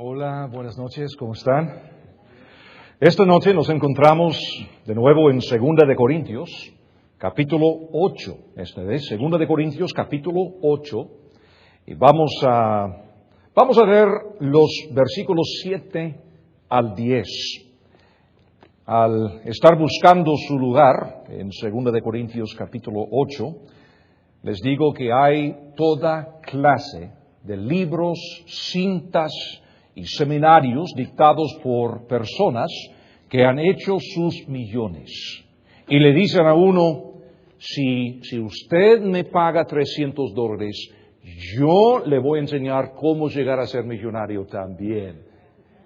Hola, buenas noches, ¿cómo están? Esta noche nos encontramos de nuevo en Segunda de Corintios, capítulo 8. Esta vez, Segunda de Corintios, capítulo 8. Y vamos a ver los versículos 7 al 10. Al estar buscando su lugar en Segunda de Corintios, capítulo 8, les digo que hay toda clase de libros, cintas y seminarios dictados por personas que han hecho sus millones. Y le dicen a uno, si usted me paga $300, yo le voy a enseñar cómo llegar a ser millonario también.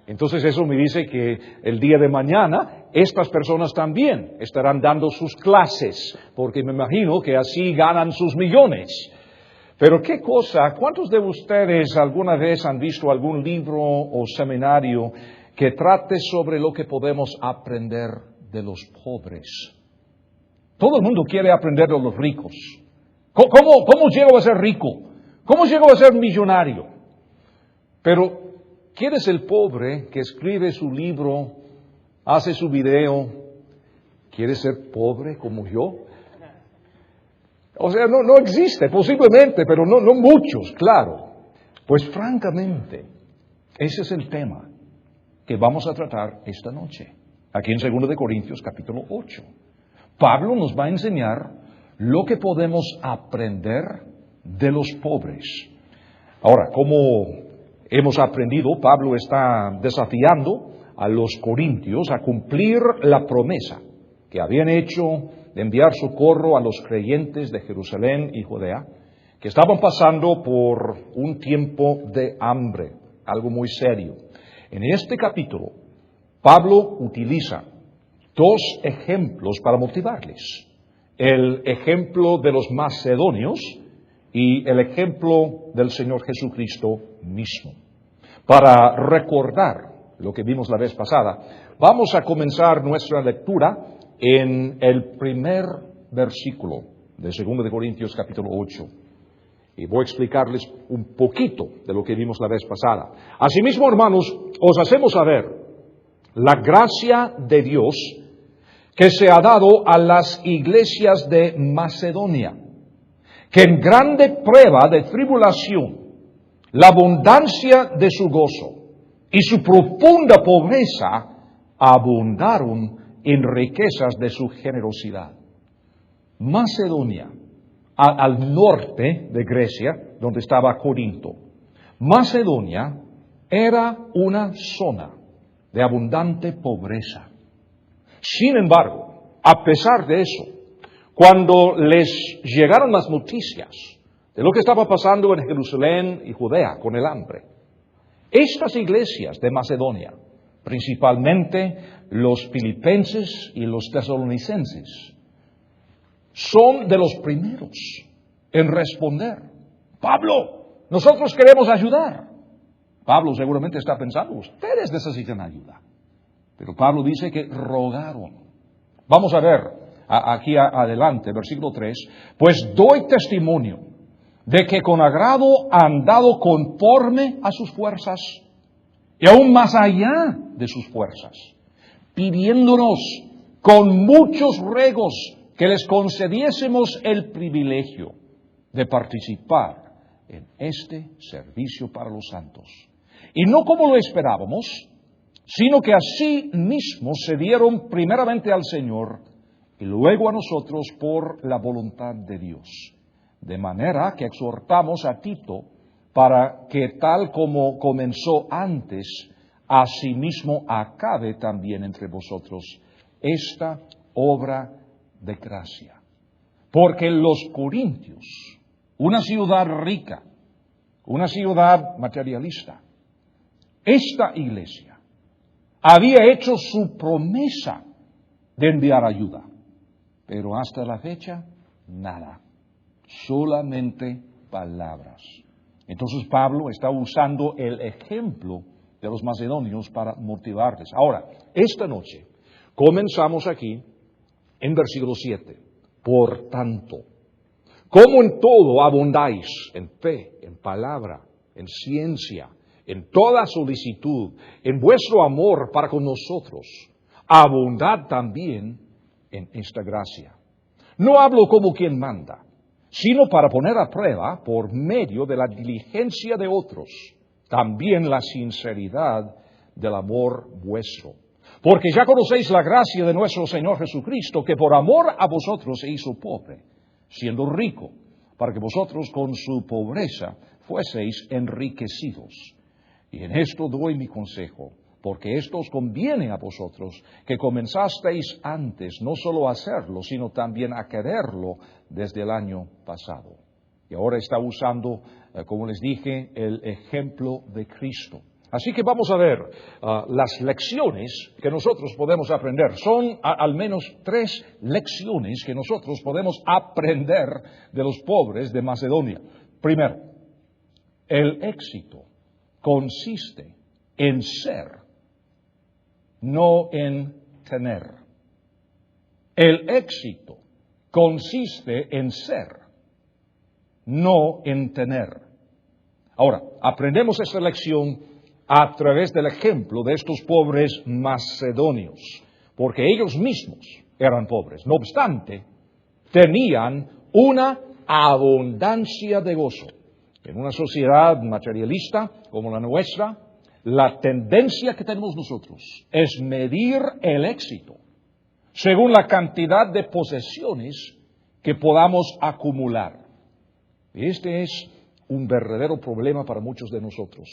Entonces eso me dice que el día de mañana estas personas también estarán dando sus clases, porque me imagino que así ganan sus millones. Pero qué cosa, ¿cuántos de ustedes alguna vez han visto algún libro o seminario que trate sobre lo que podemos aprender de los pobres? Todo el mundo quiere aprender de los ricos. ¿Cómo llego a ser rico? ¿Cómo llego a ser millonario? Pero, ¿quién es el pobre que escribe su libro, hace su video? ¿Quiere ser pobre como yo? O sea, no existe, posiblemente, pero no muchos, claro. Pues francamente, ese es el tema que vamos a tratar esta noche, aquí en 2 de Corintios capítulo 8. Pablo nos va a enseñar lo que podemos aprender de los pobres. Ahora, como hemos aprendido, Pablo está desafiando a los corintios a cumplir la promesa que habían hecho de enviar socorro a los creyentes de Jerusalén y Judea, que estaban pasando por un tiempo de hambre, algo muy serio. En este capítulo, Pablo utiliza dos ejemplos para motivarles. El ejemplo de los macedonios y el ejemplo del Señor Jesucristo mismo. Para recordar lo que vimos la vez pasada, vamos a comenzar nuestra lectura en el primer versículo de 2 de Corintios capítulo 8. Y voy a explicarles un poquito de lo que vimos la vez pasada. Asimismo, hermanos, os hacemos saber la gracia de Dios que se ha dado a las iglesias de Macedonia, que en grande prueba de tribulación, la abundancia de su gozo y su profunda pobreza abundaron en riquezas de su generosidad. Macedonia, al norte de Grecia, donde estaba Corinto. Macedonia era una zona de abundante pobreza. Sin embargo, a pesar de eso, cuando les llegaron las noticias de lo que estaba pasando en Jerusalén y Judea con el hambre, estas iglesias de Macedonia, principalmente los filipenses y los tesalonicenses, son de los primeros en responder. Pablo, nosotros queremos ayudar. Pablo seguramente está pensando, ustedes necesitan ayuda. Pero Pablo dice que rogaron. Vamos a ver aquí adelante, versículo 3. Pues doy testimonio de que con agrado han dado conforme a sus fuerzas y aún más allá de sus fuerzas, pidiéndonos con muchos ruegos que les concediésemos el privilegio de participar en este servicio para los santos. Y no como lo esperábamos, sino que así mismo se dieron primeramente al Señor y luego a nosotros por la voluntad de Dios. De manera que exhortamos a Tito para que tal como comenzó antes, asimismo acabe también entre vosotros esta obra de gracia. Porque los corintios, una ciudad rica, una ciudad materialista, esta iglesia había hecho su promesa de enviar ayuda, pero hasta la fecha, nada, solamente palabras. Entonces Pablo está usando el ejemplo de los macedonios para motivarles. Ahora, esta noche comenzamos aquí en versículo 7. Por tanto, como en todo abundáis, en fe, en palabra, en ciencia, en toda solicitud, en vuestro amor para con nosotros, abundad también en esta gracia. No hablo como quien manda, sino para poner a prueba, por medio de la diligencia de otros, también la sinceridad del amor vuestro. Porque ya conocéis la gracia de nuestro Señor Jesucristo, que por amor a vosotros se hizo pobre, siendo rico, para que vosotros con su pobreza fueseis enriquecidos. Y en esto doy mi consejo, porque esto os conviene a vosotros, que comenzasteis antes no solo a hacerlo, sino también a quererlo desde el año pasado. Y ahora está usando, como les dije, el ejemplo de Cristo. Así que vamos a ver las lecciones que nosotros podemos aprender. Son al menos 3 lecciones que nosotros podemos aprender de los pobres de Macedonia. Primero, el éxito consiste en ser, no en tener. El éxito consiste en ser, no en tener. Ahora, aprendemos esta lección a través del ejemplo de estos pobres macedonios, porque ellos mismos eran pobres. No obstante, tenían una abundancia de gozo. En una sociedad materialista como la nuestra, la tendencia que tenemos nosotros es medir el éxito según la cantidad de posesiones que podamos acumular. Este es un verdadero problema para muchos de nosotros.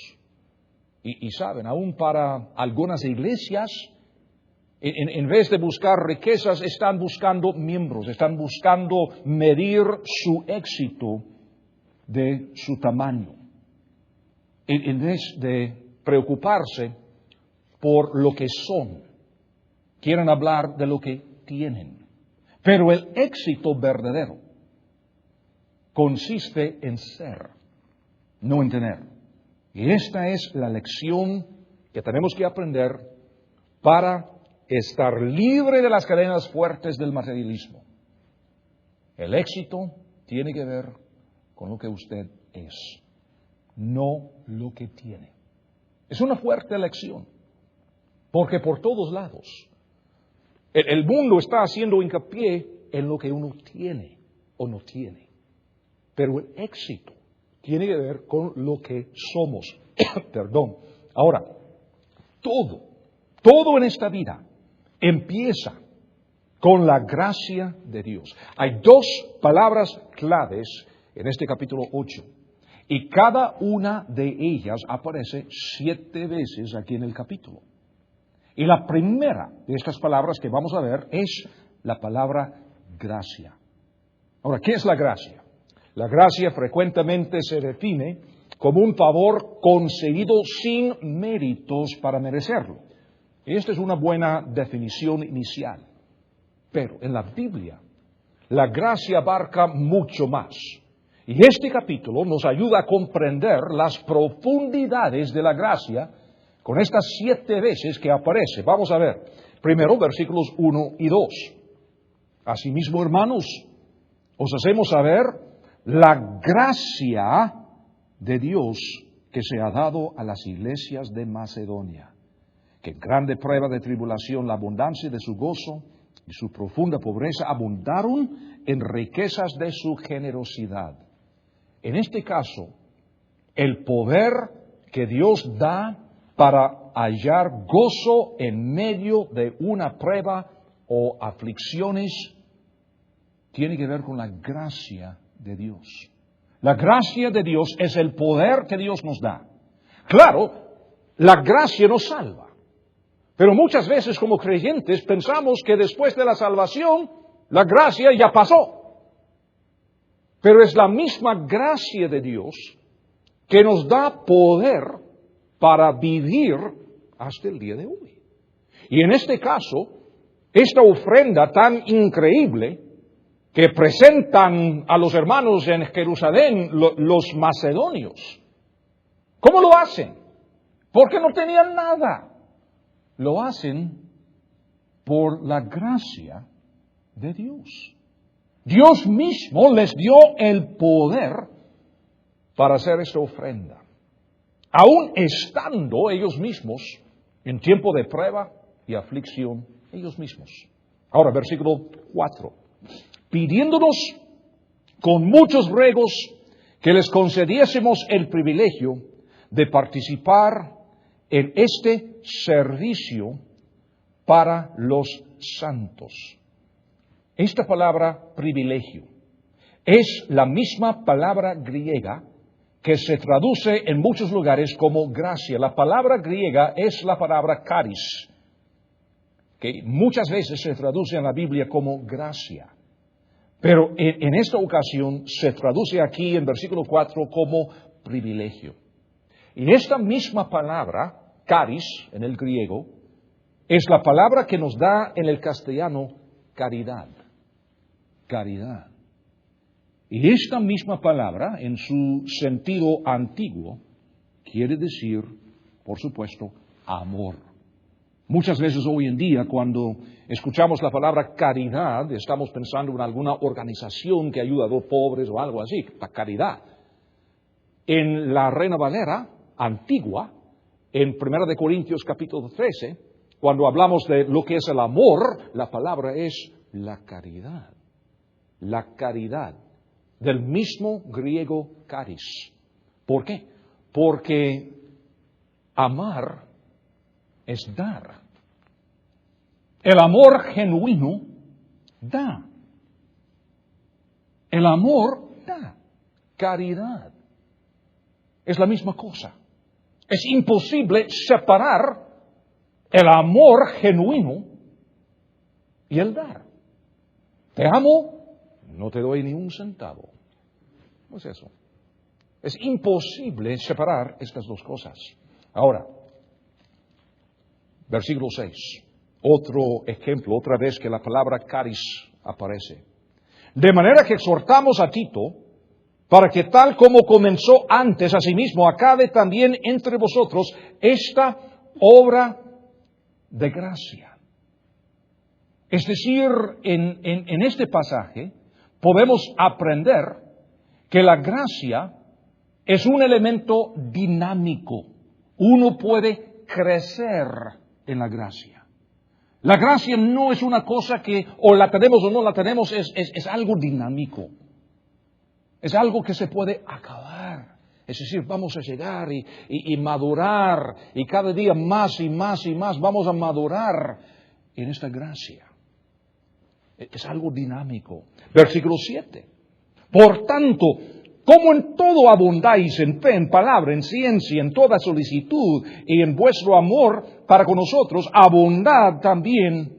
Y saben, aún para algunas iglesias, en vez de buscar riquezas, están buscando miembros, están buscando medir su éxito de su tamaño, en vez de preocuparse por lo que son. Quieren hablar de lo que tienen. Pero el éxito verdadero consiste en ser, no en tener. Y esta es la lección que tenemos que aprender para estar libre de las cadenas fuertes del materialismo. El éxito tiene que ver con lo que usted es, no lo que tiene. Es una fuerte lección, porque por todos lados el mundo está haciendo hincapié en lo que uno tiene o no tiene. Pero el éxito tiene que ver con lo que somos. Perdón. Ahora, todo en esta vida empieza con la gracia de Dios. Hay 2 palabras claves en este capítulo 8. Y cada una de ellas aparece 7 veces aquí en el capítulo. Y la primera de estas palabras que vamos a ver es la palabra gracia. Ahora, ¿qué es la gracia? La gracia frecuentemente se define como un favor concedido sin méritos para merecerlo. Esta es una buena definición inicial. Pero en la Biblia, la gracia abarca mucho más. Y este capítulo nos ayuda a comprender las profundidades de la gracia con estas 7 veces que aparece. Vamos a ver. Primero, versículos 1 y 2. Asimismo, hermanos, os hacemos saber la gracia de Dios que se ha dado a las iglesias de Macedonia, que en grande prueba de tribulación la abundancia de su gozo y su profunda pobreza abundaron en riquezas de su generosidad. En este caso, el poder que Dios da para hallar gozo en medio de una prueba o aflicciones tiene que ver con la gracia de Dios. La gracia de Dios es el poder que Dios nos da. Claro, la gracia nos salva. Pero muchas veces como creyentes pensamos que después de la salvación, la gracia ya pasó. Pero es la misma gracia de Dios que nos da poder para vivir hasta el día de hoy. Y en este caso, esta ofrenda tan increíble que presentan a los hermanos en Jerusalén los macedonios, ¿cómo lo hacen? Porque no tenían nada. Lo hacen por la gracia de Dios. Dios mismo les dio el poder para hacer esta ofrenda. aún estando ellos mismos en tiempo de prueba y aflicción, ellos mismos. Ahora, versículo 4. Pidiéndonos con muchos ruegos que les concediésemos el privilegio de participar en este servicio para los santos. Esta palabra privilegio es la misma palabra griega que se traduce en muchos lugares como gracia. La palabra griega es la palabra charis, que muchas veces se traduce en la Biblia como gracia. Pero en esta ocasión se traduce aquí en versículo 4 como privilegio. Y esta misma palabra, charis, en el griego, es la palabra que nos da en el castellano caridad. Caridad. Y esta misma palabra, en su sentido antiguo, quiere decir, por supuesto, amor. Muchas veces hoy en día, cuando escuchamos la palabra caridad, estamos pensando en alguna organización que ayuda a los pobres o algo así, la caridad. En la Reina Valera antigua, en 1 de Corintios capítulo 13, cuando hablamos de lo que es el amor, la palabra es la caridad. La caridad. Del mismo griego charis. ¿Por qué? Porque amar es dar. El amor genuino da. El amor da. Caridad. Es la misma cosa. Es imposible separar el amor genuino y el dar. Te amo, no te doy ni un centavo. ¿No es eso? Es imposible separar estas dos cosas. Ahora, versículo 6. Otro ejemplo, otra vez que la palabra charis aparece. De manera que exhortamos a Tito, para que tal como comenzó antes, asimismo acabe también entre vosotros esta obra de gracia. Es decir, en este pasaje podemos aprender que la gracia es un elemento dinámico. Uno puede crecer en la gracia. La gracia no es una cosa que o la tenemos o no la tenemos, es algo dinámico. Es algo que se puede acabar. Es decir, vamos a llegar y madurar, y cada día más y más y más vamos a madurar en esta gracia. Es algo dinámico. Versículo 7. Por tanto, como en todo abundáis en fe, en palabra, en ciencia, en toda solicitud y en vuestro amor para con nosotros, abundad también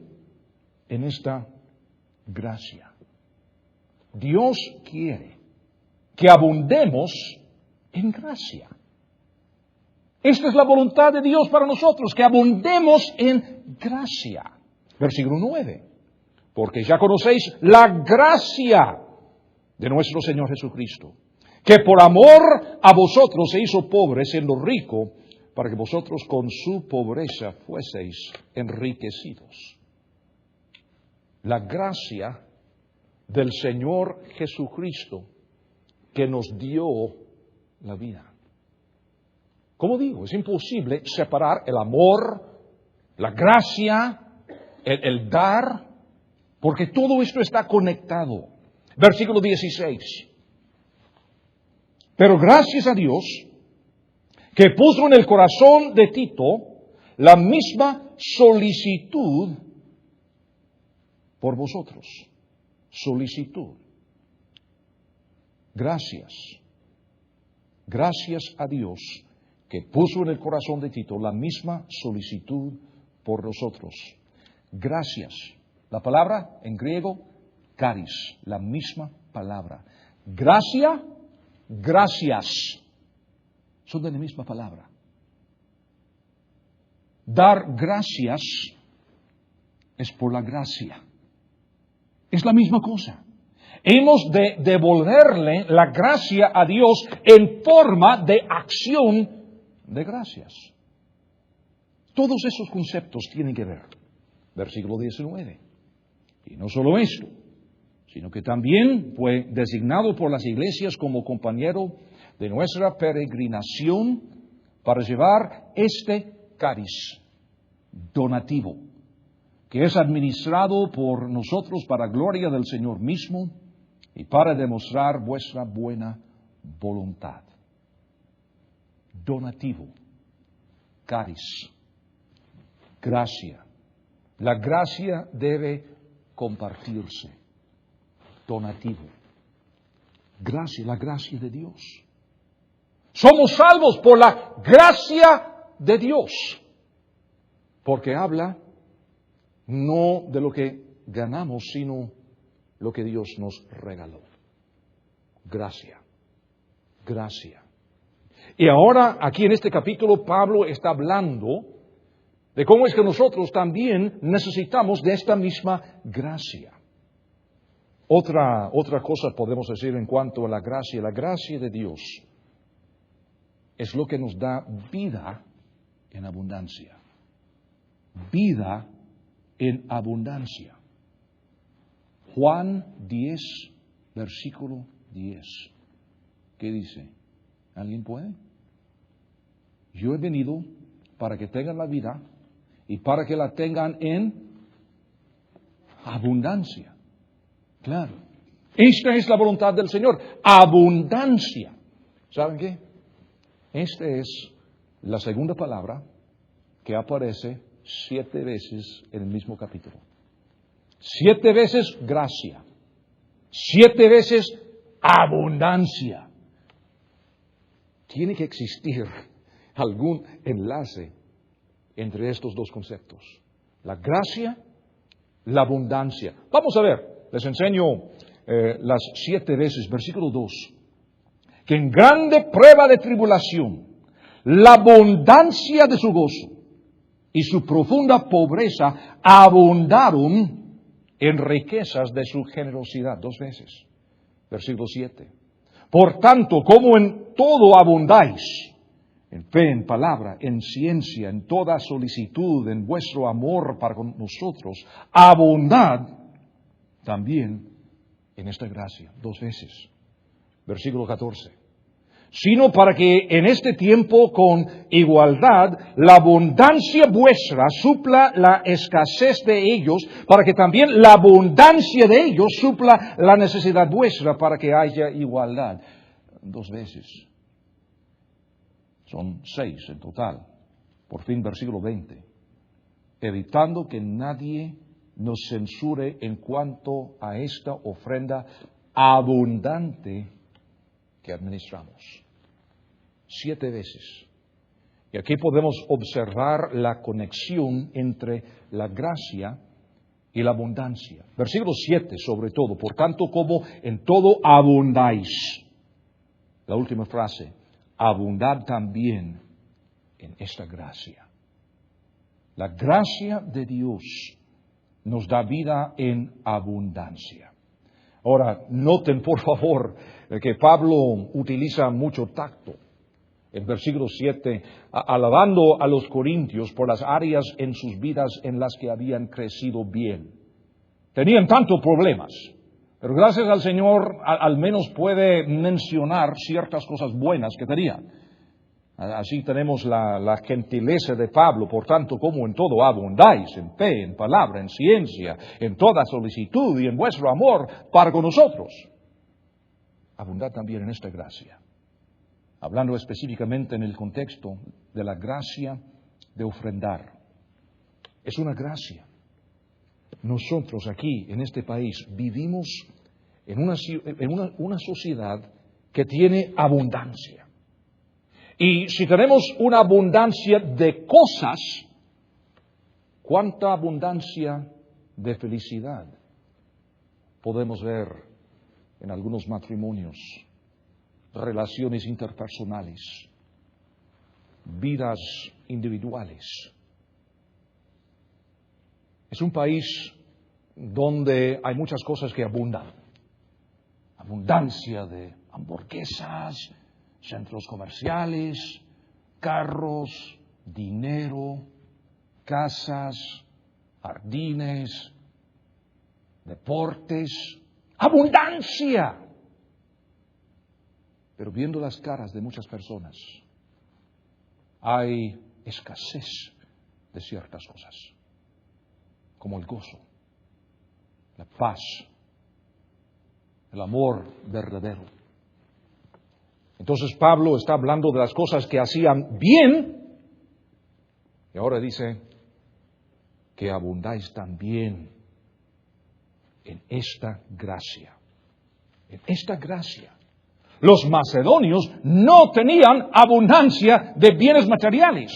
en esta gracia. Dios quiere que abundemos en gracia. Esta es la voluntad de Dios para nosotros, que abundemos en gracia. Versículo 9. Porque ya conocéis la gracia de nuestro Señor Jesucristo, que por amor a vosotros se hizo pobre, siendo rico, para que vosotros con su pobreza fueseis enriquecidos. La gracia del Señor Jesucristo que nos dio la vida. Como digo, es imposible separar el amor, la gracia, el dar, porque todo esto está conectado. Versículo 16. Pero gracias a Dios, que puso en el corazón de Tito la misma solicitud por vosotros. Solicitud. Gracias. Gracias a Dios, que puso en el corazón de Tito la misma solicitud por nosotros. Gracias. La palabra en griego, charis, la misma palabra. Gracia, gracias, son de la misma palabra. Dar gracias es por la gracia. Es la misma cosa. Hemos de devolverle la gracia a Dios en forma de acción de gracias. Todos esos conceptos tienen que ver. Versículo 19. Y no solo esto, sino que también fue designado por las iglesias como compañero de nuestra peregrinación para llevar este cáliz donativo, que es administrado por nosotros para gloria del Señor mismo y para demostrar vuestra buena voluntad. Donativo, cáliz, gracia. La gracia debe compartirse. Donativo. Gracia, la gracia de Dios. Somos salvos por la gracia de Dios. Porque habla no de lo que ganamos, sino lo que Dios nos regaló. Gracia. Gracia. Y ahora, aquí en este capítulo, Pablo está hablando de cómo es que nosotros también necesitamos de esta misma gracia. Otra cosa podemos decir en cuanto a la gracia de Dios es lo que nos da vida en abundancia. Vida en abundancia. Juan 10, versículo 10. ¿Qué dice? ¿Alguien puede? Yo he venido para que tengan la vida y para que la tengan en abundancia. Claro. Esta es la voluntad del Señor. Abundancia. ¿Saben qué? Esta es la segunda palabra que aparece 7 veces en el mismo capítulo. 7 veces gracia. 7 veces abundancia. Tiene que existir algún enlace entre estos dos conceptos. La gracia, la abundancia. Vamos a ver. Les enseño las 7 veces, versículo 2. Que en grande prueba de tribulación, la abundancia de su gozo y su profunda pobreza abundaron en riquezas de su generosidad. 2 veces. Versículo 7. Por tanto, como en todo abundáis, en fe, en palabra, en ciencia, en toda solicitud, en vuestro amor para con nosotros, abundad también en esta gracia. 2 veces. Versículo 14. Sino para que en este tiempo con igualdad la abundancia vuestra supla la escasez de ellos, para que también la abundancia de ellos supla la necesidad vuestra, para que haya igualdad. 2 veces. Son 6 en total. Por fin, versículo 20. Evitando que nadie nos censure en cuanto a esta ofrenda abundante que administramos. 7 veces. Y aquí podemos observar la conexión entre la gracia y la abundancia. Versículo 7 sobre todo. Por tanto, como en todo abundáis. La última frase. Abundad también en esta gracia. La gracia de Dios nos da vida en abundancia. Ahora, noten por favor que Pablo utiliza mucho tacto. En versículo 7, alabando a los corintios por las áreas en sus vidas en las que habían crecido bien. Tenían tantos problemas, pero gracias al Señor al menos puede mencionar ciertas cosas buenas que tenían. Así tenemos la gentileza de Pablo, por tanto, como en todo abundáis, en fe, en palabra, en ciencia, en toda solicitud y en vuestro amor para con nosotros. Abundad también en esta gracia. Hablando específicamente en el contexto de la gracia de ofrendar. Es una gracia. Nosotros aquí, en este país, vivimos en una sociedad que tiene abundancia. Y si tenemos una abundancia de cosas, ¿cuánta abundancia de felicidad podemos ver en algunos matrimonios, relaciones interpersonales, vidas individuales? Es un país donde hay muchas cosas que abundan. Abundancia de hamburguesas, centros comerciales, carros, dinero, casas, jardines, deportes. ¡Abundancia! Pero viendo las caras de muchas personas, hay escasez de ciertas cosas, como el gozo, la paz, el amor verdadero. Entonces Pablo está hablando de las cosas que hacían bien, y ahora dice que abundáis también en esta gracia. En esta gracia. Los macedonios no tenían abundancia de bienes materiales.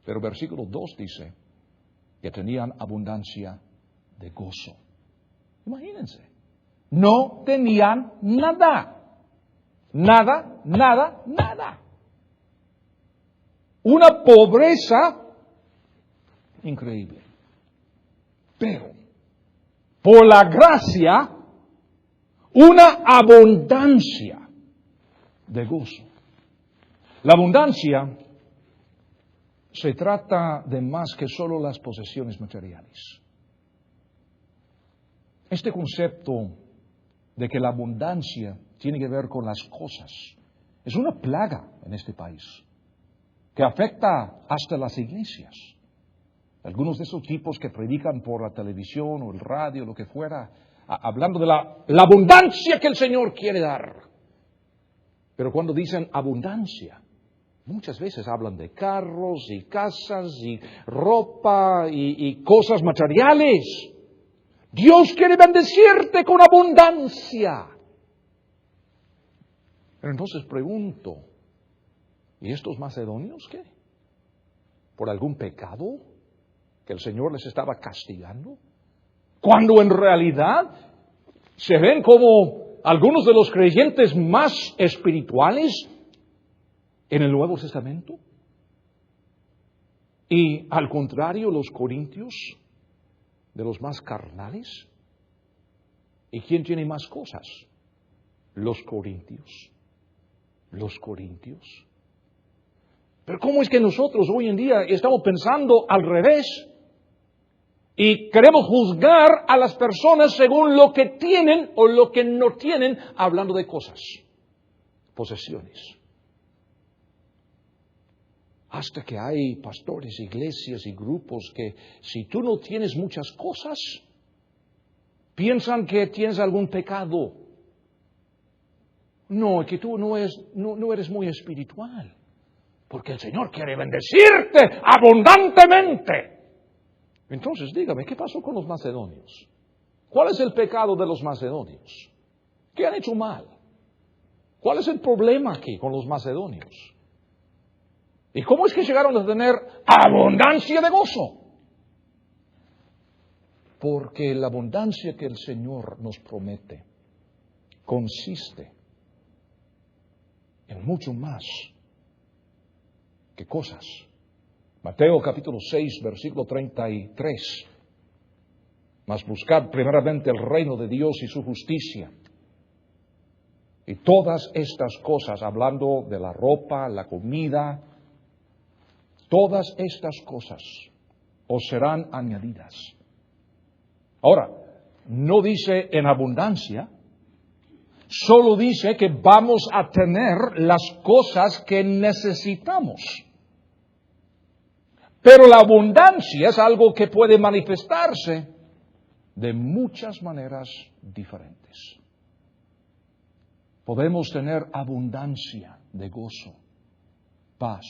Pero versículo 2 dice que tenían abundancia de gozo. Imagínense. No tenían nada. Nada, nada, nada. Una pobreza increíble. Pero, por la gracia, una abundancia de gozo. La abundancia se trata de más que solo las posesiones materiales. Este concepto de que la abundancia tiene que ver con las cosas es una plaga en este país que afecta hasta las iglesias. Algunos de esos tipos que predican por la televisión o el radio, lo que fuera, hablando de la abundancia que el Señor quiere dar. Pero cuando dicen abundancia, muchas veces hablan de carros y casas y ropa y cosas materiales. Dios quiere bendecirte con abundancia. Pero entonces pregunto, ¿y estos macedonios qué? ¿Por algún pecado que el Señor les estaba castigando? Cuando en realidad se ven como algunos de los creyentes más espirituales en el Nuevo Testamento. Y al contrario, los corintios, de los más carnales. ¿Y quién tiene más cosas? Los corintios. Los corintios. Pero ¿cómo es que nosotros hoy en día estamos pensando al revés? Y queremos juzgar a las personas según lo que tienen o lo que no tienen, hablando de cosas, posesiones. Hasta que hay pastores, iglesias y grupos que si tú no tienes muchas cosas, piensan que tienes algún pecado. No, que tú no eres muy espiritual, porque el Señor quiere bendecirte abundantemente. Entonces, dígame, ¿qué pasó con los macedonios? ¿Cuál es el pecado de los macedonios? ¿Qué han hecho mal? ¿Cuál es el problema aquí con los macedonios? ¿Y cómo es que llegaron a tener abundancia de gozo? Porque la abundancia que el Señor nos promete consiste en mucho más que cosas. Mateo capítulo 6, versículo 33. Mas buscad primeramente el reino de Dios y su justicia. Y todas estas cosas, hablando de la ropa, la comida, todas estas cosas os serán añadidas. Ahora, no dice en abundancia, solo dice que vamos a tener las cosas que necesitamos. Pero la abundancia es algo que puede manifestarse de muchas maneras diferentes. Podemos tener abundancia de gozo, paz,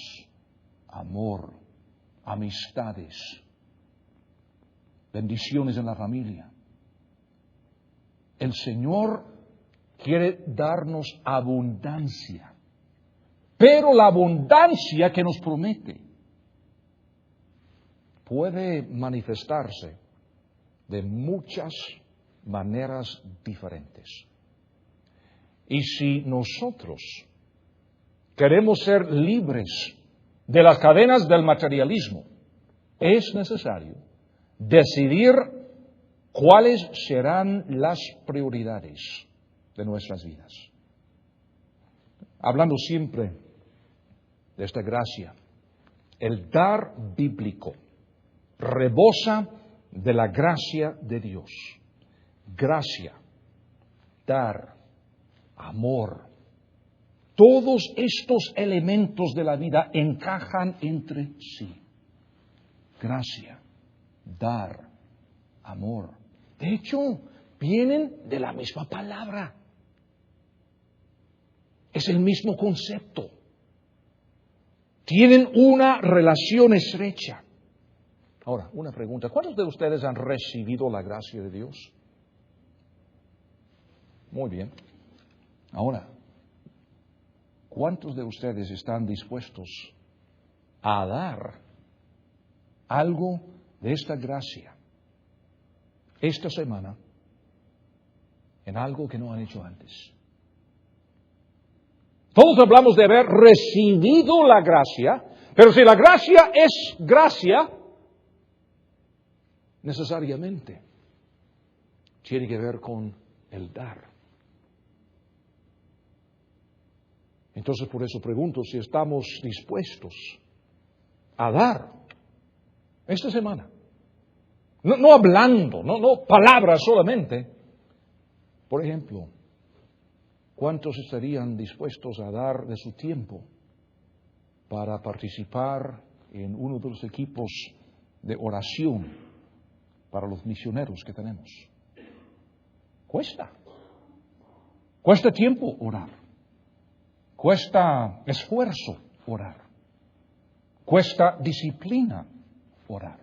amor, amistades, bendiciones en la familia. El Señor quiere darnos abundancia, pero la abundancia que nos promete puede manifestarse de muchas maneras diferentes. Y si nosotros queremos ser libres de las cadenas del materialismo, es necesario decidir cuáles serán las prioridades de nuestras vidas. Hablando siempre de esta gracia, el dar bíblico rebosa de la gracia de Dios. Gracia, dar, amor, Todos estos elementos de la vida encajan entre sí. Gracia, dar, amor. De hecho, vienen de la misma palabra. Es el mismo concepto. Tienen una relación estrecha. Ahora, una pregunta. ¿Cuántos de ustedes han recibido la gracia de Dios? Muy bien. Ahora, ¿cuántos de ustedes están dispuestos a dar algo de esta gracia esta semana en algo que no han hecho antes? Todos hablamos de haber recibido la gracia, pero si la gracia es gracia, necesariamente tiene que ver con el dar. Entonces, por eso pregunto si estamos dispuestos a dar esta semana. No hablando, no palabras solamente. Por ejemplo, ¿cuántos estarían dispuestos a dar de su tiempo para participar en uno de los equipos de oración para los misioneros que tenemos? Cuesta. Cuesta tiempo orar. Cuesta esfuerzo orar. Cuesta disciplina orar.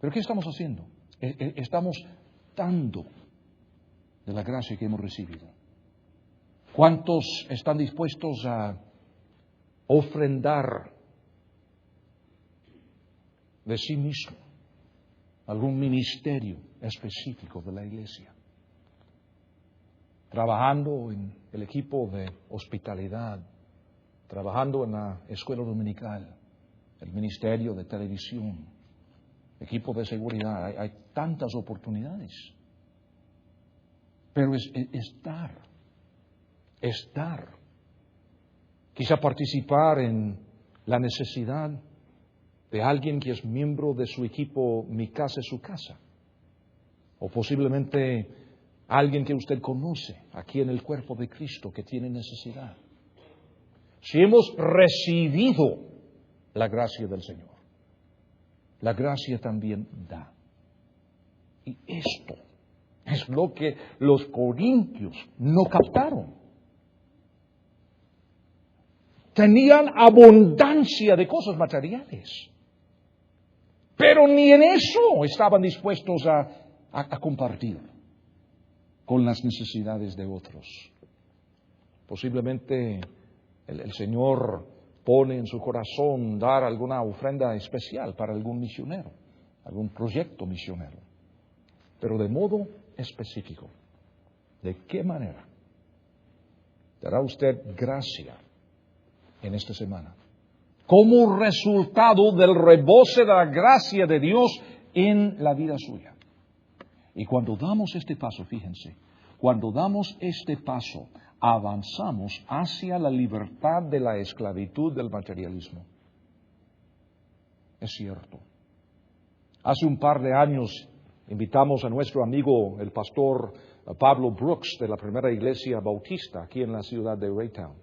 ¿Pero qué estamos haciendo? Estamos dando de la gracia que hemos recibido. ¿Cuántos están dispuestos a ofrendar de sí mismo algún ministerio específico de la iglesia? Trabajando en el equipo de hospitalidad, trabajando en la escuela dominical, el ministerio de televisión, equipo de seguridad. Hay tantas oportunidades. Pero es dar. Quizá participar en la necesidad de alguien que es miembro de su equipo Mi Casa es Su Casa. O posiblemente alguien que usted conoce aquí en el cuerpo de Cristo que tiene necesidad. Si hemos recibido la gracia del Señor, la gracia también da. Y esto es lo que los corintios no captaron. Tenían abundancia de cosas materiales, pero ni en eso estaban dispuestos a compartir con las necesidades de otros. Posiblemente el Señor pone en su corazón dar alguna ofrenda especial para algún misionero, algún proyecto misionero, pero de modo específico. ¿De qué manera dará usted gracia en esta semana? Como resultado del rebose de la gracia de Dios en la vida suya. Y cuando damos este paso, fíjense, cuando damos este paso, avanzamos hacia la libertad de la esclavitud del materialismo. Es cierto. Hace un par de años invitamos a nuestro amigo, el pastor Pablo Brooks, de la primera iglesia bautista aquí en la ciudad de Raytown,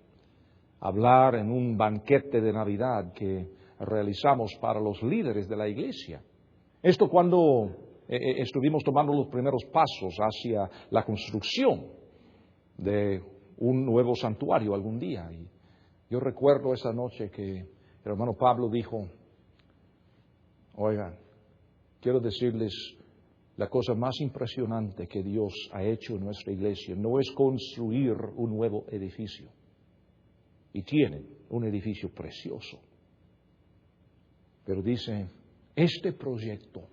a hablar en un banquete de Navidad que realizamos para los líderes de la iglesia. Esto cuando estuvimos tomando los primeros pasos hacia la construcción de un nuevo santuario algún día. Y yo recuerdo esa noche que el hermano Pablo dijo: oigan, quiero decirles, la cosa más impresionante que Dios ha hecho en nuestra iglesia no es construir un nuevo edificio. Y tienen un edificio precioso. Pero dice, este proyecto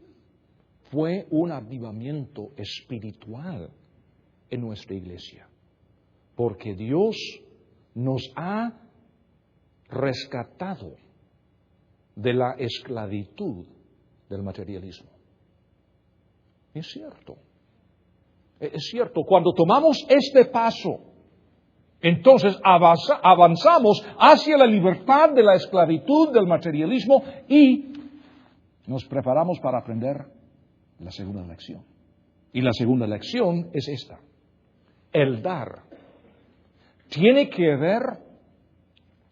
fue un avivamiento espiritual en nuestra iglesia. Porque Dios nos ha rescatado de la esclavitud del materialismo. Es cierto. Es cierto. Cuando tomamos este paso, entonces avanzamos hacia la libertad de la esclavitud del materialismo y nos preparamos para aprender la segunda lección. Y la segunda lección es esta: el dar tiene que ver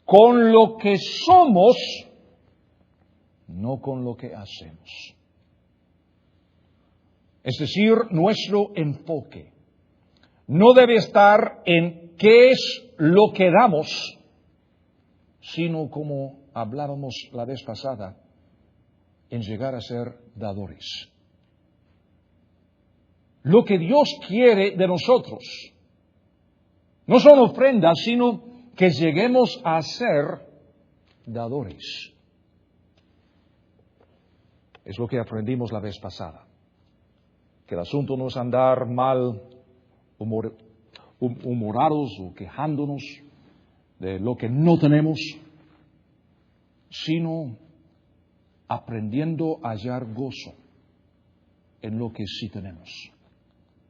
con lo que somos, no con lo que hacemos. Es decir, nuestro enfoque no debe estar en qué es lo que damos, sino, como hablábamos la vez pasada, en llegar a ser dadores. Lo que Dios quiere de nosotros no son ofrendas, sino que lleguemos a ser dadores. Es lo que aprendimos la vez pasada. Que el asunto no es andar mal humorados o quejándonos de lo que no tenemos, sino aprendiendo a hallar gozo en lo que sí tenemos.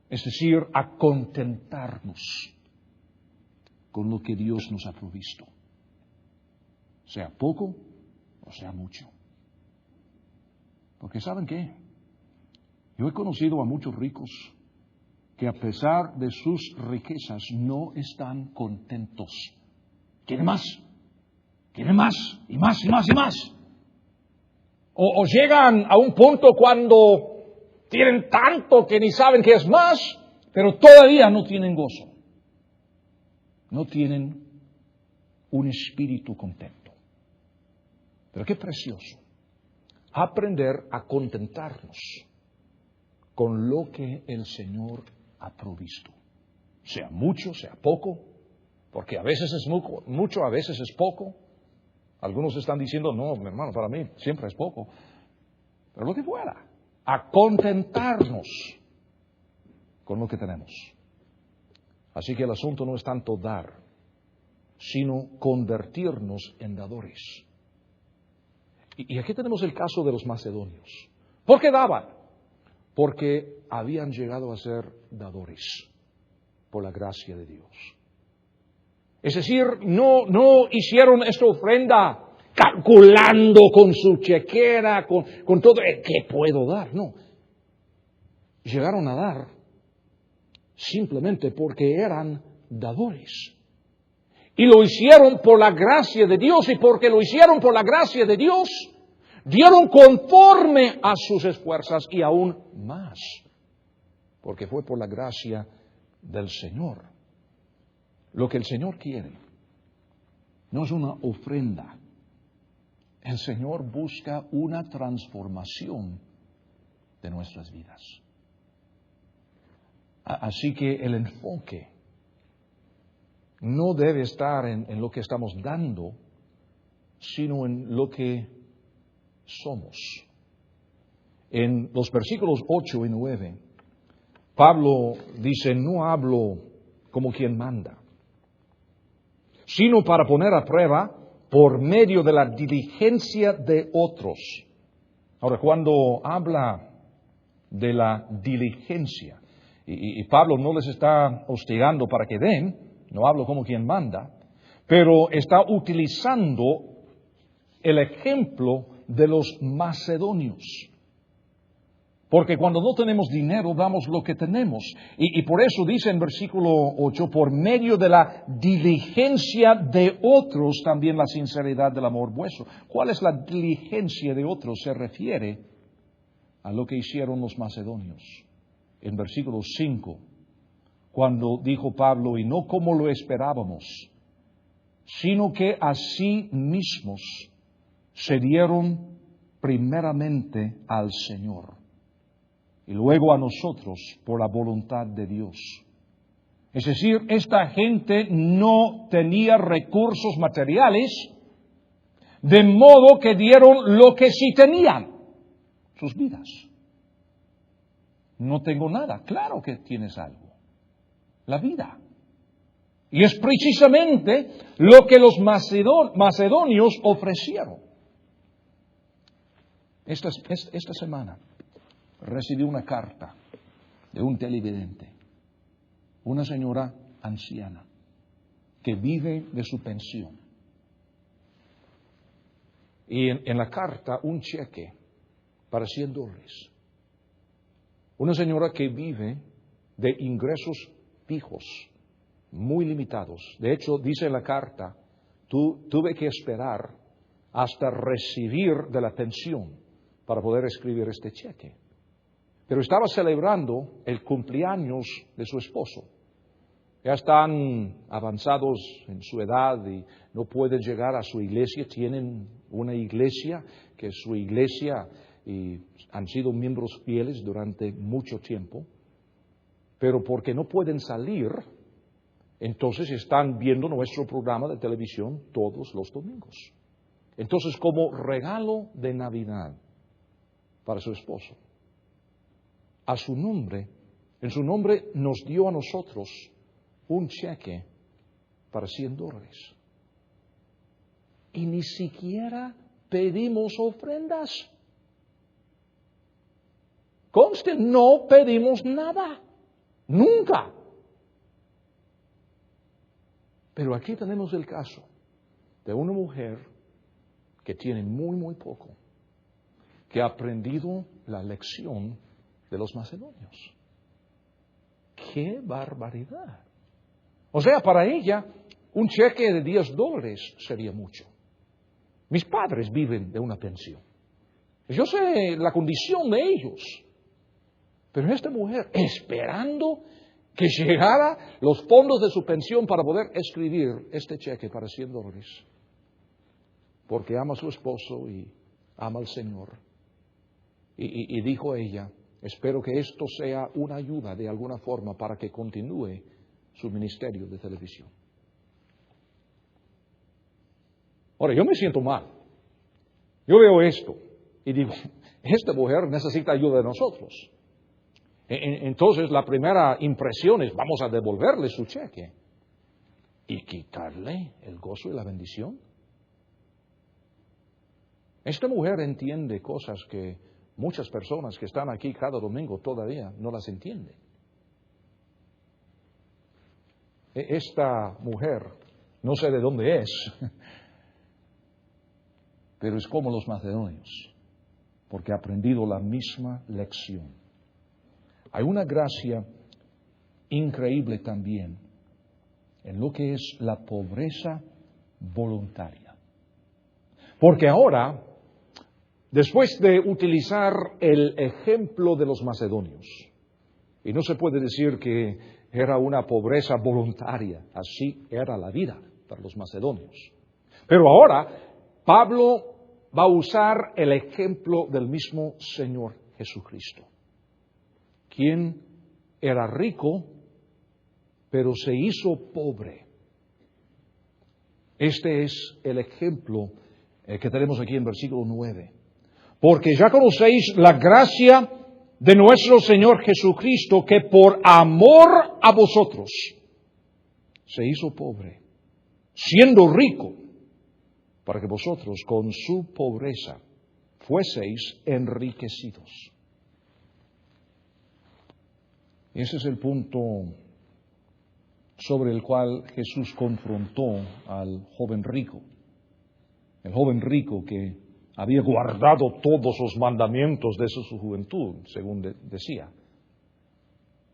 Es decir, a contentarnos con lo que Dios nos ha provisto, sea poco o sea mucho. Porque ¿saben qué? Yo he conocido a muchos ricos que a pesar de sus riquezas no están contentos. Quieren más y más y más y más. O llegan a un punto cuando tienen tanto que ni saben qué es más, pero todavía no tienen gozo. No tienen un espíritu contento. Pero qué precioso aprender a contentarnos con lo que el Señor ha provisto. Sea mucho, sea poco, porque a veces es mucho, a veces es poco. Algunos están diciendo, no, mi hermano, para mí siempre es poco. Pero lo que fuera, a contentarnos con lo que tenemos. Así que el asunto no es tanto dar, sino convertirnos en dadores. Y aquí tenemos el caso de los macedonios. ¿Por qué daban? Porque habían llegado a ser dadores por la gracia de Dios. Es decir, no hicieron esta ofrenda calculando con su chequera, con todo, ¿qué puedo dar? No. Llegaron a dar simplemente porque eran dadores. Y lo hicieron por la gracia de Dios, y porque lo hicieron por la gracia de Dios, dieron conforme a sus esfuerzos y aún más, porque fue por la gracia del Señor. Lo que el Señor quiere no es una ofrenda. El Señor busca una transformación de nuestras vidas. Así que el enfoque no debe estar en lo que estamos dando, sino en lo que somos. En los versículos 8 y 9, Pablo dice, no hablo como quien manda, sino para poner a prueba por medio de la diligencia de otros. Ahora, cuando habla de la diligencia, y Pablo no les está hostigando para que den, no hablo como quien manda, pero está utilizando el ejemplo de los macedonios. Porque cuando no tenemos dinero, damos lo que tenemos. Y por eso dice en versículo 8, por medio de la diligencia de otros, también la sinceridad del amor vuestro. ¿Cuál es la diligencia de otros? Se refiere a lo que hicieron los macedonios. En versículo 5, cuando dijo Pablo, y no como lo esperábamos, sino que a sí mismos se dieron primeramente al Señor y luego a nosotros por la voluntad de Dios. Es decir, esta gente no tenía recursos materiales, de modo que dieron lo que sí tenían, sus vidas. No tengo nada, claro que tienes algo, la vida. Y es precisamente lo que los macedonios ofrecieron. Esta semana recibí una carta de un televidente, una señora anciana que vive de su pensión. Y en la carta un cheque para $100. Una señora que vive de ingresos fijos muy limitados. De hecho, dice la carta, tuve que esperar hasta recibir de la pensión para poder escribir este cheque. Pero estaba celebrando el cumpleaños de su esposo. Ya están avanzados en su edad y no pueden llegar a su iglesia. Tienen una iglesia que es su iglesia y han sido miembros fieles durante mucho tiempo. Pero porque no pueden salir, entonces están viendo nuestro programa de televisión todos los domingos. Entonces, como regalo de Navidad para su esposo, a su nombre, en su nombre nos dio a nosotros un cheque para $100. Y ni siquiera pedimos ofrendas. Conste, no pedimos nada. Nunca. Pero aquí tenemos el caso de una mujer que tiene muy, muy poco, que ha aprendido la lección de los macedonios. ¡Qué barbaridad! O sea, para ella, un cheque de $10 sería mucho. Mis padres viven de una pensión. Yo sé la condición de ellos. Pero esta mujer, esperando que llegara los fondos de su pensión para poder escribir este cheque para $100, porque ama a su esposo y ama al Señor. Y dijo ella, espero que esto sea una ayuda de alguna forma para que continúe su ministerio de televisión. Ahora, yo me siento mal. Yo veo esto y digo, esta mujer necesita ayuda de nosotros. Entonces, la primera impresión es, vamos a devolverle su cheque y quitarle el gozo y la bendición. Esta mujer entiende cosas que muchas personas que están aquí cada domingo todavía no las entienden. Esta mujer, no sé de dónde es, pero es como los macedonios, porque ha aprendido la misma lección. Hay una gracia increíble también en lo que es la pobreza voluntaria. Porque ahora, después de utilizar el ejemplo de los macedonios, y no se puede decir que era una pobreza voluntaria, así era la vida para los macedonios. Pero ahora, Pablo va a usar el ejemplo del mismo Señor Jesucristo, quien era rico, pero se hizo pobre. Este es el ejemplo que tenemos aquí en versículo 9. Porque ya conocéis la gracia de nuestro Señor Jesucristo, que por amor a vosotros se hizo pobre, siendo rico, para que vosotros con su pobreza fueseis enriquecidos. Ese es el punto sobre el cual Jesús confrontó al joven rico. El joven rico que había guardado todos los mandamientos desde su juventud, según decía.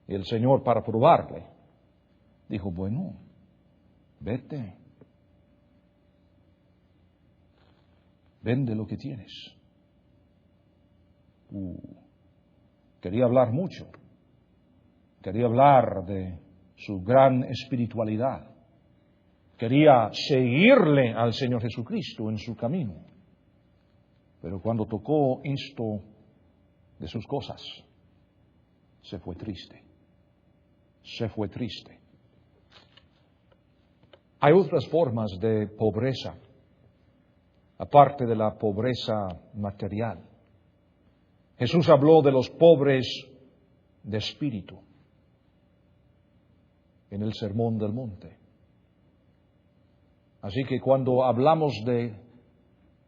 Y el Señor, para probarle, dijo, bueno, vete, vende lo que tienes. Quería hablar mucho. Quería hablar de su gran espiritualidad. Quería seguirle al Señor Jesucristo en su camino. Pero cuando tocó esto de sus cosas, se fue triste. Se fue triste. Hay otras formas de pobreza, aparte de la pobreza material. Jesús habló de los pobres de espíritu en el Sermón del Monte. Así que cuando hablamos de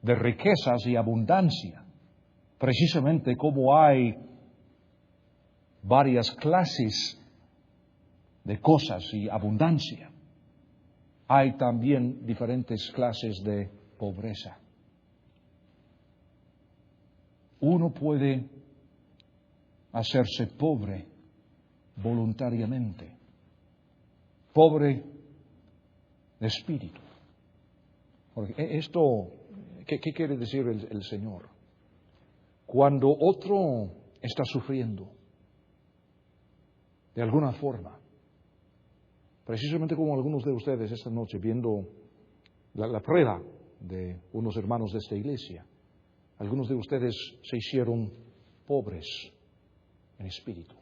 riquezas y abundancia, precisamente como hay varias clases de cosas y abundancia, hay también diferentes clases de pobreza. Uno puede hacerse pobre voluntariamente. pobre de espíritu. Porque esto, ¿qué quiere decir el Señor? Cuando otro está sufriendo, de alguna forma, precisamente como algunos de ustedes esta noche viendo la prueba de unos hermanos de esta iglesia, algunos de ustedes se hicieron pobres en espíritu,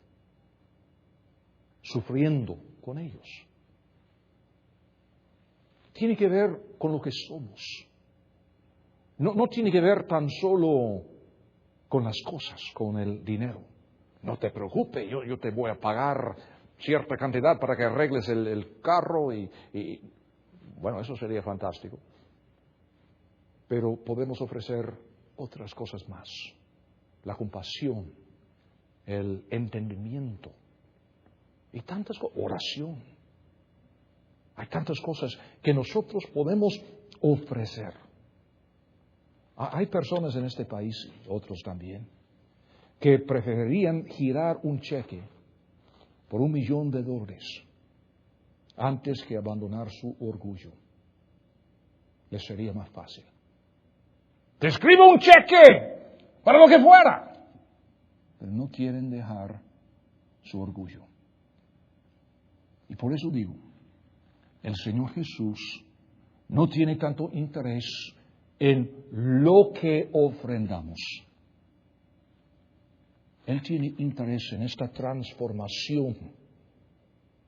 sufriendo con ellos. Tiene que ver con lo que somos. No tiene que ver tan solo con las cosas, con el dinero. No te preocupes, yo te voy a pagar cierta cantidad para que arregles el carro y bueno, eso sería fantástico. Pero podemos ofrecer otras cosas más. La compasión, el entendimiento y tantas cosas, oración. Hay tantas cosas que nosotros podemos ofrecer. Hay personas en este país, otros también, que preferirían girar un cheque por $1,000,000 antes que abandonar su orgullo. Les sería más fácil. Te escribo un cheque para lo que fuera. Pero no quieren dejar su orgullo. Y por eso digo, el Señor Jesús no tiene tanto interés en lo que ofrendamos. Él tiene interés en esta transformación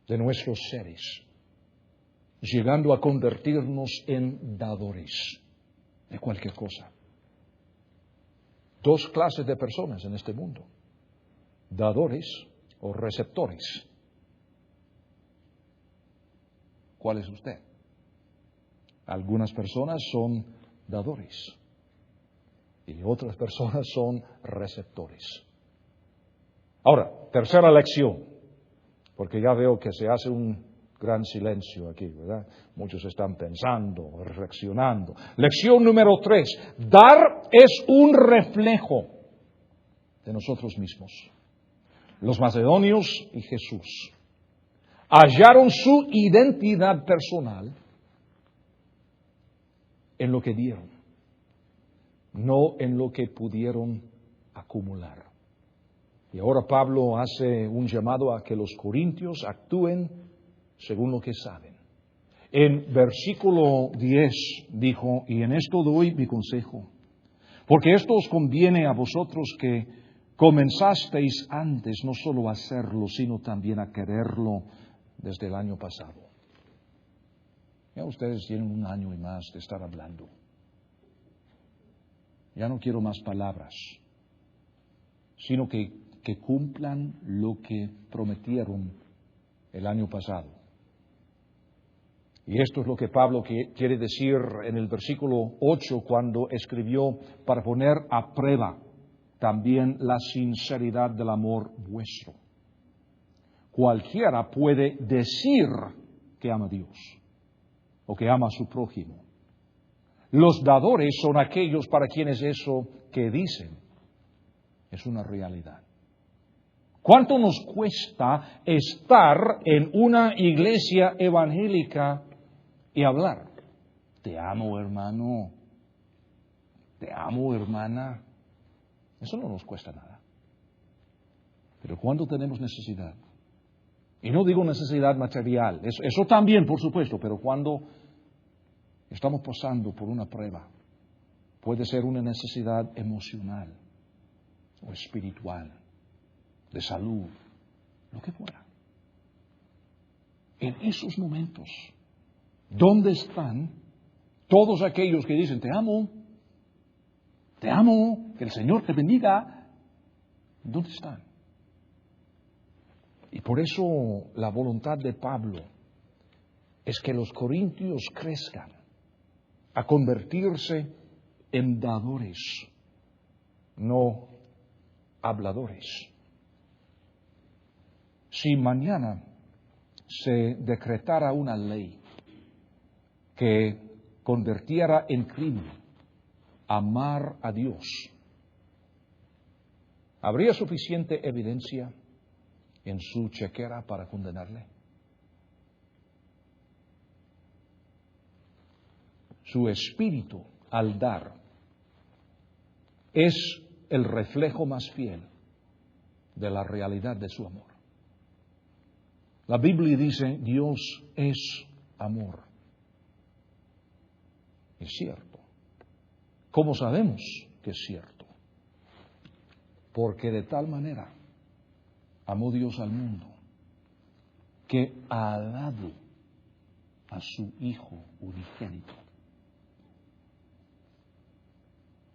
de nuestros seres, llegando a convertirnos en dadores de cualquier cosa. Dos clases de personas en este mundo: dadores o receptores. ¿Cuál es usted? Algunas personas son dadores y otras personas son receptores. Ahora, tercera lección, porque ya veo que se hace un gran silencio aquí, ¿verdad? Muchos están pensando, reflexionando. Lección número 3. Dar es un reflejo de nosotros mismos. Los macedonios y Jesús hallaron su identidad personal en lo que dieron, no en lo que pudieron acumular. Y ahora Pablo hace un llamado a que los corintios actúen según lo que saben. En versículo 10 dijo: y en esto doy mi consejo, porque esto os conviene a vosotros que comenzasteis antes no solo a hacerlo, sino también a quererlo desde el año pasado. Ya ustedes tienen 1 año y más de estar hablando. Ya no quiero más palabras, sino que cumplan lo que prometieron el año pasado. Y esto es lo que Pablo quiere decir en el versículo 8 cuando escribió: para poner a prueba también la sinceridad del amor vuestro. Cualquiera puede decir que ama a Dios o que ama a su prójimo. Los dadores son aquellos para quienes eso que dicen es una realidad. ¿Cuánto nos cuesta estar en una iglesia evangélica y hablar? Te amo, hermano. Te amo, hermana. Eso no nos cuesta nada. Pero cuando tenemos necesidad, y no digo necesidad material, eso también, por supuesto, pero cuando estamos pasando por una prueba, puede ser una necesidad emocional o espiritual, de salud, lo que fuera. En esos momentos, ¿dónde están todos aquellos que dicen: te amo, que el Señor te bendiga? ¿Dónde están? Y por eso la voluntad de Pablo es que los corintios crezcan a convertirse en dadores, no habladores. Si mañana se decretara una ley que convirtiera en crimen amar a Dios, ¿habría suficiente evidencia en su chequera para condenarle? Su espíritu, al dar, es el reflejo más fiel de la realidad de su amor. La Biblia dice, Dios es amor. Es cierto. ¿Cómo sabemos que es cierto? Porque de tal manera amó Dios al mundo que ha dado a su Hijo unigénito.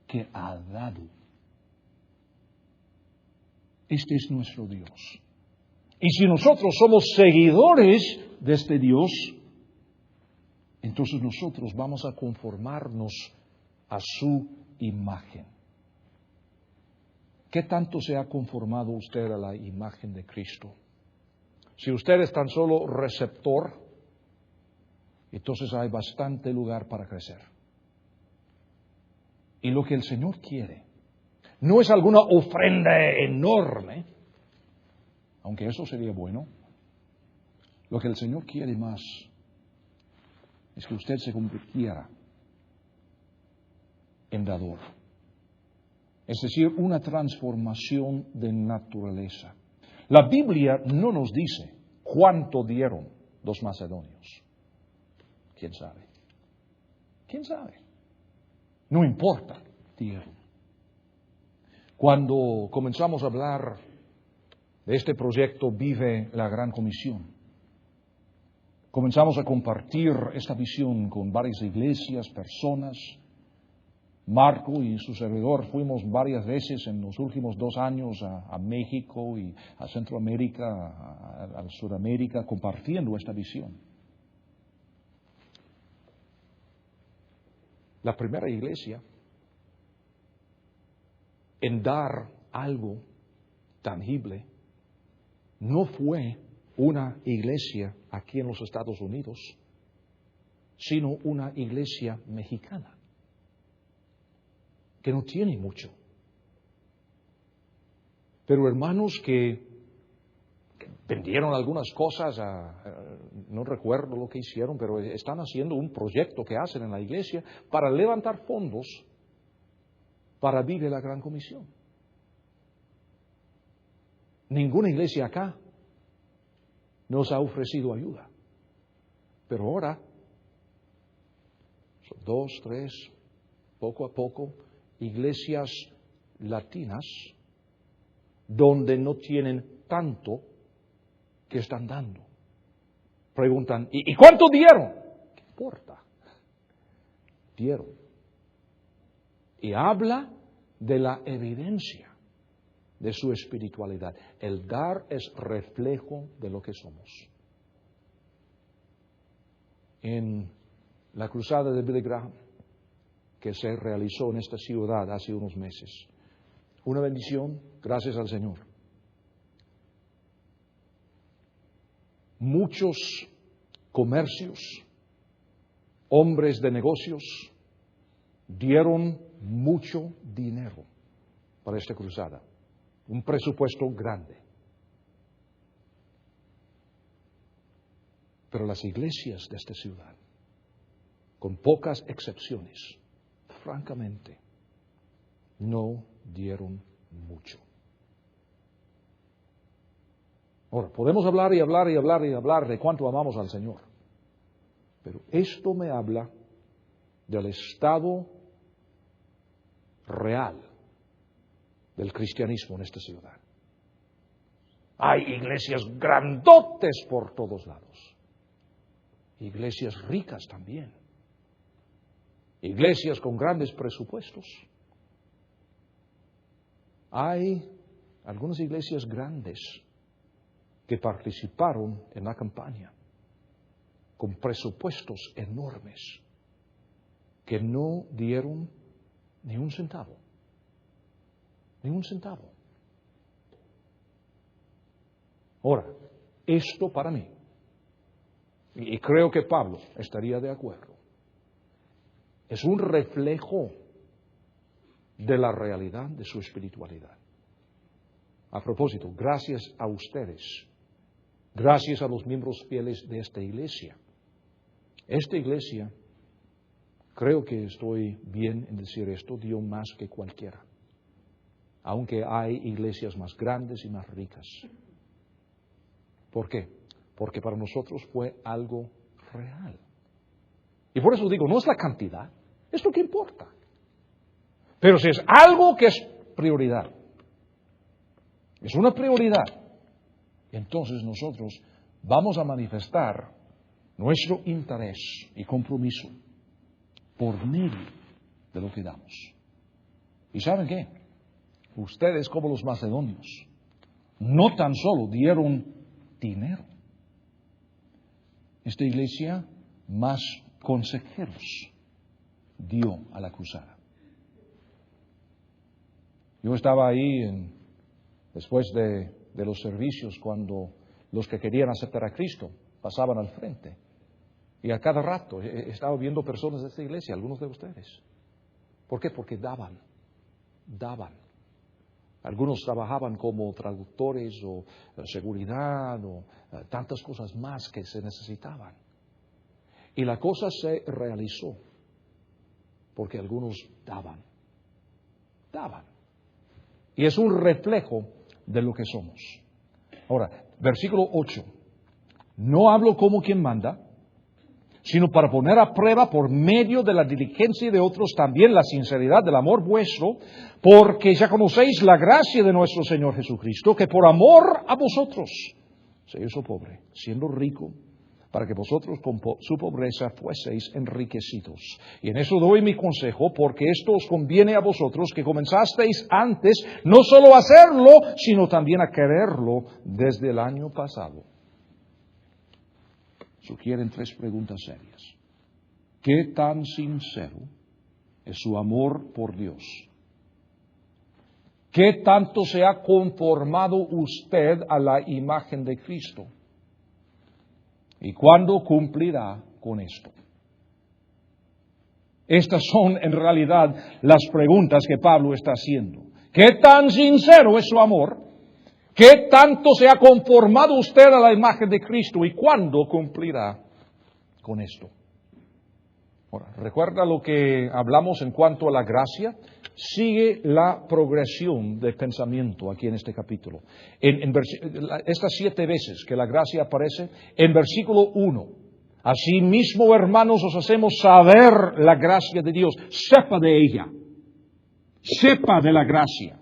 Que ha dado. Este es nuestro Dios. Y si nosotros somos seguidores de este Dios, entonces nosotros vamos a conformarnos a su imagen. ¿Qué tanto se ha conformado usted a la imagen de Cristo? Si usted es tan solo receptor, entonces hay bastante lugar para crecer. Y lo que el Señor quiere no es alguna ofrenda enorme, aunque eso sería bueno. Lo que el Señor quiere más es que usted se convirtiera en dador. Es decir, una transformación de naturaleza. La Biblia no nos dice cuánto dieron los macedonios. ¿Quién sabe? ¿Quién sabe? No importa, dieron. Cuando comenzamos a hablar de este proyecto Vive la Gran Comisión, comenzamos a compartir esta visión con varias iglesias, personas. Marco y su servidor fuimos varias veces en los últimos 2 años a México y a Centroamérica, a Sudamérica, compartiendo esta visión. La primera iglesia en dar algo tangible no fue una iglesia aquí en los Estados Unidos, sino una iglesia mexicana, que no tiene mucho. Pero hermanos que vendieron algunas cosas, no recuerdo lo que hicieron, pero están haciendo un proyecto que hacen en la iglesia para levantar fondos para Vive la Gran Comisión. Ninguna iglesia acá nos ha ofrecido ayuda. Pero ahora, son 2, 3, poco a poco, iglesias latinas donde no tienen tanto que están dando. Preguntan, ¿y cuánto dieron? ¿Qué importa? Dieron. Y habla de la evidencia de su espiritualidad. El dar es reflejo de lo que somos. En la cruzada de Billy Graham, que se realizó en esta ciudad hace unos meses, una bendición, gracias al Señor. Muchos comercios, hombres de negocios, dieron mucho dinero para esta cruzada. Un presupuesto grande. Pero las iglesias de esta ciudad, con pocas excepciones, francamente, no dieron mucho. Ahora, podemos hablar y hablar y hablar y hablar de cuánto amamos al Señor. Pero esto me habla del estado real del cristianismo en esta ciudad. Hay iglesias grandotes por todos lados. Iglesias ricas también. Iglesias con grandes presupuestos. Hay algunas iglesias grandes que participaron en la campaña con presupuestos enormes que no dieron ni un centavo. Ni un centavo. Ahora, esto para mí, y creo que Pablo estaría de acuerdo, es un reflejo de la realidad de su espiritualidad. A propósito, gracias a ustedes, gracias a los miembros fieles de esta iglesia creo que estoy bien en decir esto, dio más que cualquiera. Aunque hay iglesias más grandes y más ricas. ¿Por qué? Porque para nosotros fue algo real. Y por eso digo, no es la cantidad, es lo que importa. Pero si es algo que es prioridad, es una prioridad, entonces nosotros vamos a manifestar nuestro interés y compromiso por medio de lo que damos. ¿Y saben qué? Ustedes, como los macedonios, no tan solo dieron dinero. Esta iglesia más consejeros dio a la cruzada. Yo estaba ahí después de los servicios cuando los que querían aceptar a Cristo pasaban al frente. Y a cada rato he estado viendo personas de esta iglesia, algunos de ustedes. ¿Por qué? Porque daban. Algunos trabajaban como traductores o seguridad o tantas cosas más que se necesitaban. Y la cosa se realizó porque algunos daban. Y es un reflejo de lo que somos. Ahora, versículo 8. No hablo como quien manda, sino para poner a prueba por medio de la diligencia de otros también la sinceridad del amor vuestro, porque ya conocéis la gracia de nuestro Señor Jesucristo, que por amor a vosotros se hizo pobre, siendo rico, para que vosotros con su pobreza fueseis enriquecidos. Y en eso doy mi consejo, porque esto os conviene a vosotros, que comenzasteis antes no solo a hacerlo, sino también a quererlo desde el año pasado. Sugieren 3 preguntas serias. ¿Qué tan sincero es su amor por Dios? ¿Qué tanto se ha conformado usted a la imagen de Cristo? ¿Y cuándo cumplirá con esto? Estas son en realidad las preguntas que Pablo está haciendo. ¿Qué tan sincero es su amor? ¿Qué tanto se ha conformado usted a la imagen de Cristo y cuándo cumplirá con esto? Ahora, ¿recuerda lo que hablamos en cuanto a la gracia? Sigue la progresión de pensamiento aquí en este capítulo. Estas 7 veces que la gracia aparece, en versículo 1, asimismo, hermanos, os hacemos saber la gracia de Dios. Sepa de ella. Sepa de la gracia.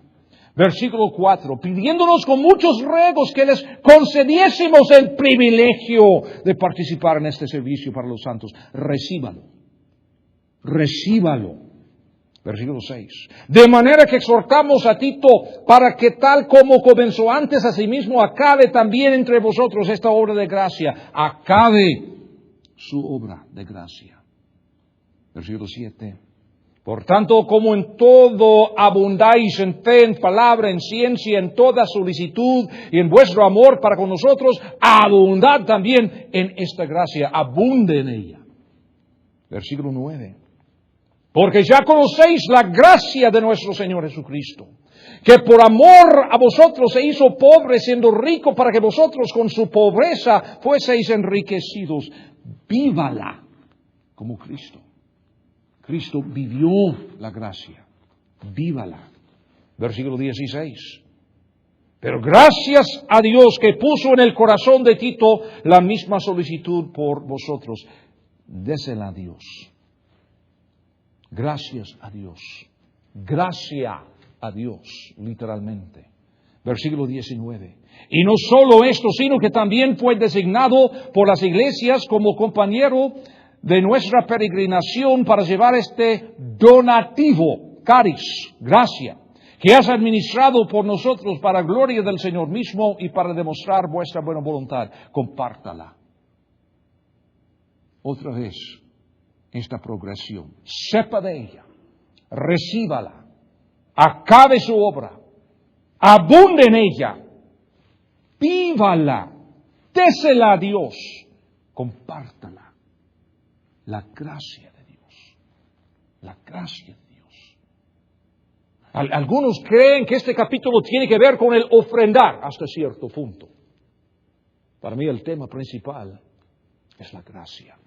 Versículo 4, pidiéndonos con muchos ruegos que les concediésemos el privilegio de participar en este servicio para los santos. Recíbalo. Versículo 6. De manera que exhortamos a Tito para que tal como comenzó antes, asimismo acabe también entre vosotros esta obra de gracia. Acabe su obra de gracia. Versículo 7. Por tanto, como en todo abundáis en fe, en palabra, en ciencia, en toda solicitud y en vuestro amor para con nosotros, abundad también en esta gracia, abunde en ella. Versículo 9. Porque ya conocéis la gracia de nuestro Señor Jesucristo, que por amor a vosotros se hizo pobre siendo rico para que vosotros con su pobreza fueseis enriquecidos. Vívala como Cristo. Cristo vivió la gracia. Vívala. Versículo 16. Pero gracias a Dios que puso en el corazón de Tito la misma solicitud por vosotros. Désela a Dios. Gracias a Dios. Gracia a Dios, literalmente. Versículo 19. Y no solo esto, sino que también fue designado por las iglesias como compañero de nuestra peregrinación para llevar este donativo, caris, gracia, que has administrado por nosotros para gloria del Señor mismo y para demostrar vuestra buena voluntad. Compártala. Otra vez, esta progresión. Sepa de ella. Recíbala. Acabe su obra. Abunde en ella. Vívala. Désela a Dios. Compártala. La gracia de Dios. La gracia de Dios. Algunos creen que este capítulo tiene que ver con el ofrendar hasta cierto punto. Para mí el tema principal es la gracia.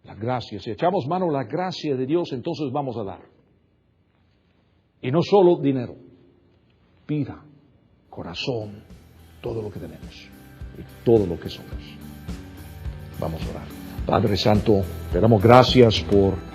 La gracia, si echamos mano a la gracia de Dios, entonces vamos a dar. Y no solo dinero, vida, corazón, todo lo que tenemos y todo lo que somos. Vamos a orar. Padre Santo, te damos gracias por